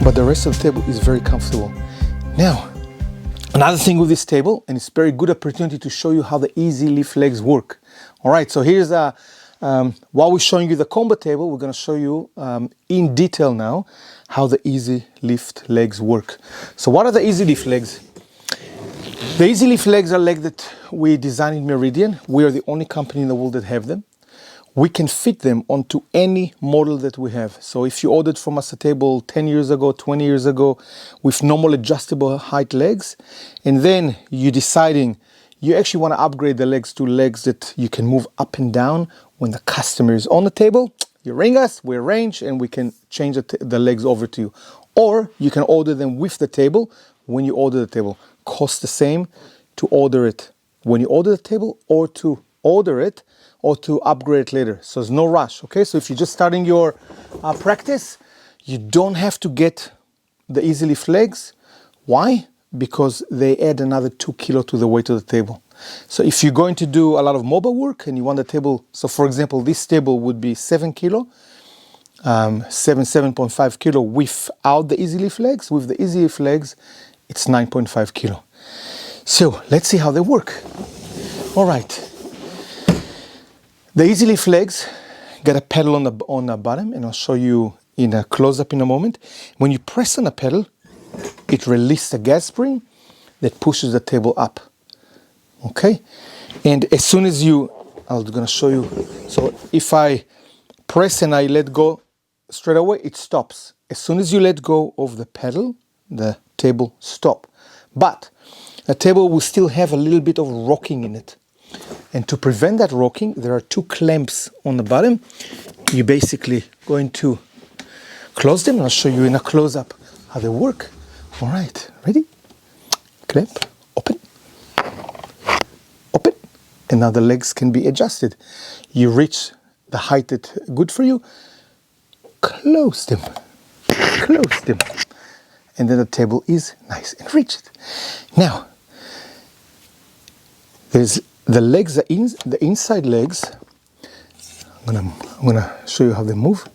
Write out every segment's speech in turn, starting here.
but the rest of the table is very comfortable. Now, another thing with this table, and it's a very good opportunity to show you how the EasyLift legs work. All right, so here's while we're showing you the combo table, we're going to show you in detail now how the EasyLift legs work. So what are the EasyLift legs? The EasyLift legs are legs that we designed in Meridian. We are the only company in the world that have them. We can fit them onto any model that we have. So if you ordered from us a table 10 years ago, 20 years ago, with normal adjustable height legs, and then you're deciding you actually want to upgrade the legs to legs that you can move up and down when the customer is on the table, you ring us, we arrange, and we can change the legs over to you. Or you can order them with the table when you order the table. Costs the same to order it when you order the table, or to order it or to upgrade it later. So there's no rush, okay? So if you're just starting your practice, you don't have to get the EasyLift legs. Why? Because they add another 2 kilos to the weight of the table. So if you're going to do a lot of mobile work and you want the table, so for example, this table would be 7 kilo, 7.5 kilo without the EasyLift legs. With the EasyLift legs, it's 9.5 kilo. So let's see how they work. All right. The EasyLift legs got a pedal on the bottom, and I'll show you in a close-up in a moment. When you press on the pedal, it releases a gas spring that pushes the table up. Okay? And as soon as I'm going to show you. So if I press and I let go straight away, it stops. As soon as you let go of the pedal, the table stops. But the table will still have a little bit of rocking in it. And to prevent that rocking, there are 2 clamps on the bottom. You're basically going to close them. I'll show you in a close-up how they work. All right, ready? Clamp, open, open. And now the legs can be adjusted. You reach the height that's good for you, close them, and then the table is nice and rigid. Now, there's the legs, the inside legs. I'm gonna show you how they move.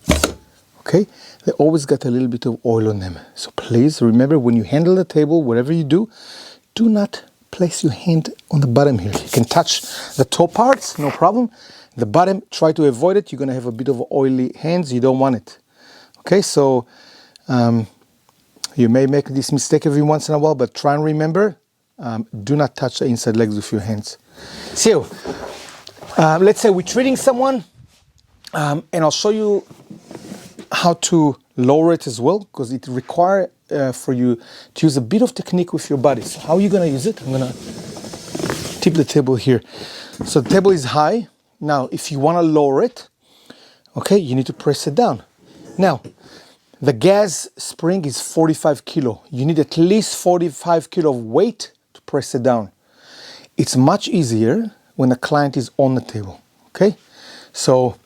Okay, they always got a little bit of oil on them. So please remember, when you handle the table, whatever you do not place your hand on the bottom here. You can touch the top parts, no problem. The bottom, try to avoid it. You're gonna have a bit of oily hands. You don't want it. Okay, so you may make this mistake every once in a while, but try and remember, do not touch the inside legs with your hands. So, let's say we're treating someone, and I'll show you how to lower it as well, because it requires for you to use a bit of technique with your body. So how are you going to use it? I'm going to tip the table here. So the table is high. Now, if you want to lower it, okay, you need to press it down. Now, the gas spring is 45 kilo. You need at least 45 kilo of weight to press it down. It's much easier when the client is on the table, okay? So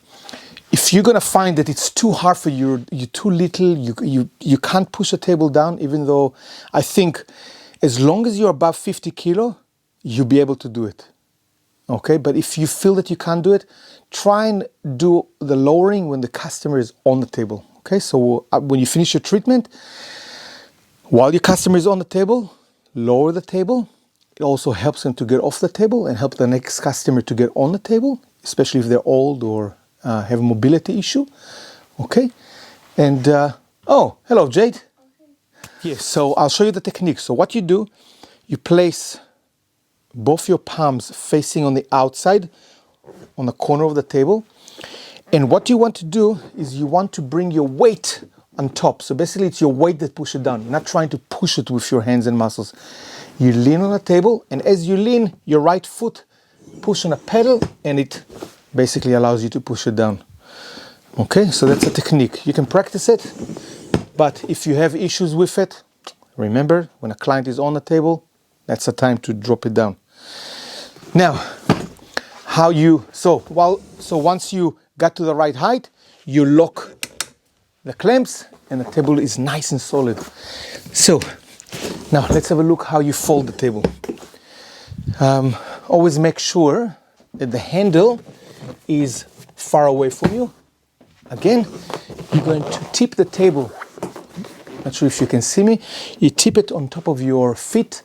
if you're gonna find that it's too hard for you, you're too little, you can't push the table down, even though I think as long as you're above 50 kilo, you'll be able to do it, okay? But if you feel that you can't do it, try and do the lowering when the customer is on the table, okay? So when you finish your treatment, while your customer is on the table, lower the table. It also helps them to get off the table and help the next customer to get on the table, especially if they're old or have a mobility issue. Okay? And, oh, hello, Jade. Okay. Yes, so I'll show you the technique. So what you do, you place both your palms facing on the outside, on the corner of the table. And what you want to do is you want to bring your weight on top. So basically it's your weight that pushes it down. You're not trying to push it with your hands and muscles. You lean on the table, and as you lean, your right foot push on a pedal, and it basically allows you to push it down. Okay, so that's a technique. You can practice it, but if you have issues with it, remember, when a client is on the table, that's the time to drop it down. Now, so once you got to the right height, you lock the clamps, and the table is nice and solid. So now let's have a look how you fold the table. Always make sure that the handle is far away from you. Again, you're going to tip the table Not sure if you can see me. You tip it on top of your feet,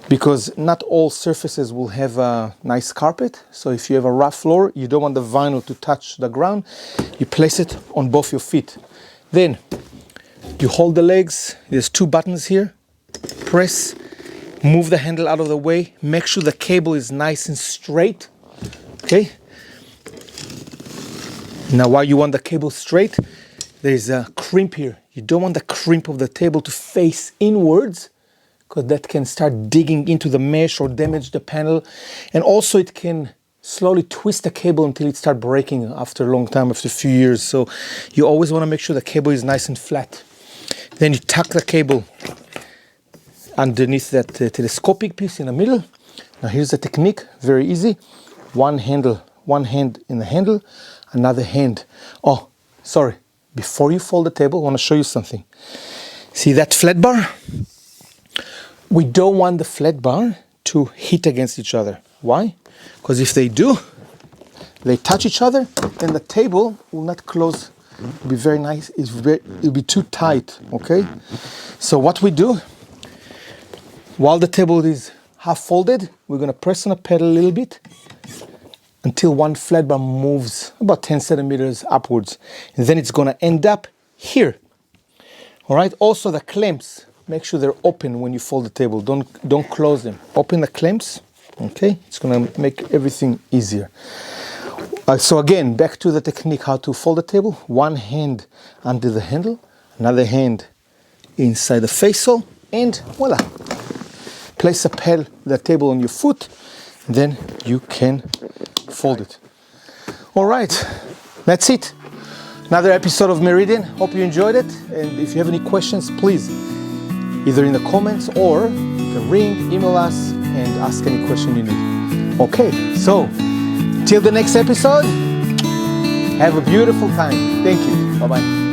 because not all surfaces will have a nice carpet. So if you have a rough floor, you don't want the vinyl to touch the ground, you place it on both your feet. Then you hold the legs. There's 2 buttons here. Press, move the handle out of the way. Make sure the cable is nice and straight. Okay. Now while you want the cable straight, there's a crimp here. You don't want the crimp of the table to face inwards, because that can start digging into the mesh or damage the panel. And also it can slowly twist the cable until it starts breaking after a long time, after a few years. So you always want to make sure the cable is nice and flat. Then you tuck the cable underneath that telescopic piece in the middle. Now here's the technique, very easy. One hand in the handle, another hand. Oh, sorry, before you fold the table, I want to show you something. See that flat bar? We don't want the flat bar to hit against each other. Why? Because if they do, they touch each other, then the table will not close. It'll be very nice. It'll be too tight, okay? So what we do, while the table is half folded, we're gonna press on the pedal a little bit until one flat bar moves about 10 centimeters upwards. And then it's gonna end up here. All right, also the clamps, make sure they're open when you fold the table. Don't close them. Open the clamps, okay? It's gonna make everything easier. So again, back to the technique, how to fold the table. One hand under the handle, another hand inside the face-hole, and voila. Place the table on your foot, then you can fold it. All right, that's it. Another episode of Meridian. Hope you enjoyed it. And if you have any questions, please, either in the comments or you can ring, email us, and ask any question you need. Okay, so till the next episode, have a beautiful time. Thank you. Bye-bye.